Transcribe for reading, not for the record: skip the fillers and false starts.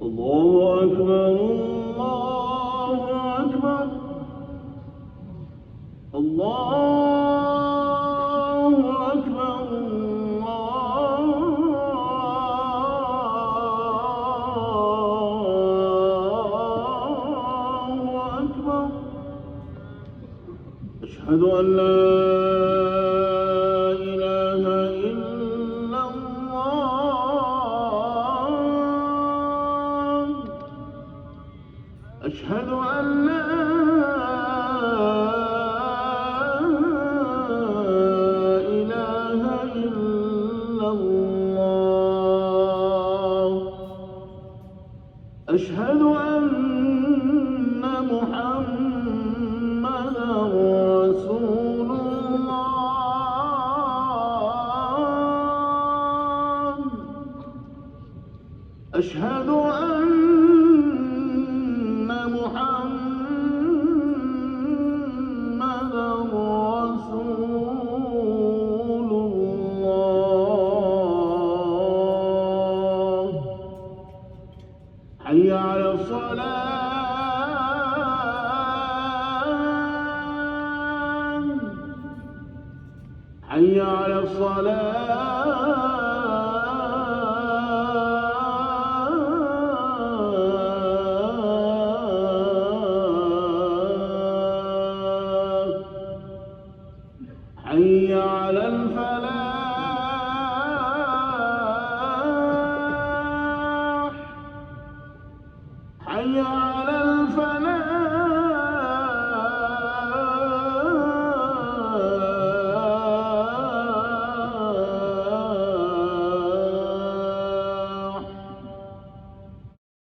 الله أكبر الله أكبر الله أكبر الله أكبر. أشهد أن لا إله إلا الله. أشهد أن لا إله إلا الله. أشهد أن محمدًا رسول الله. أشهد أن محمدًا رسول الله. حي على الصلاة. حي على الصلاة. حي على الفلاح. حي على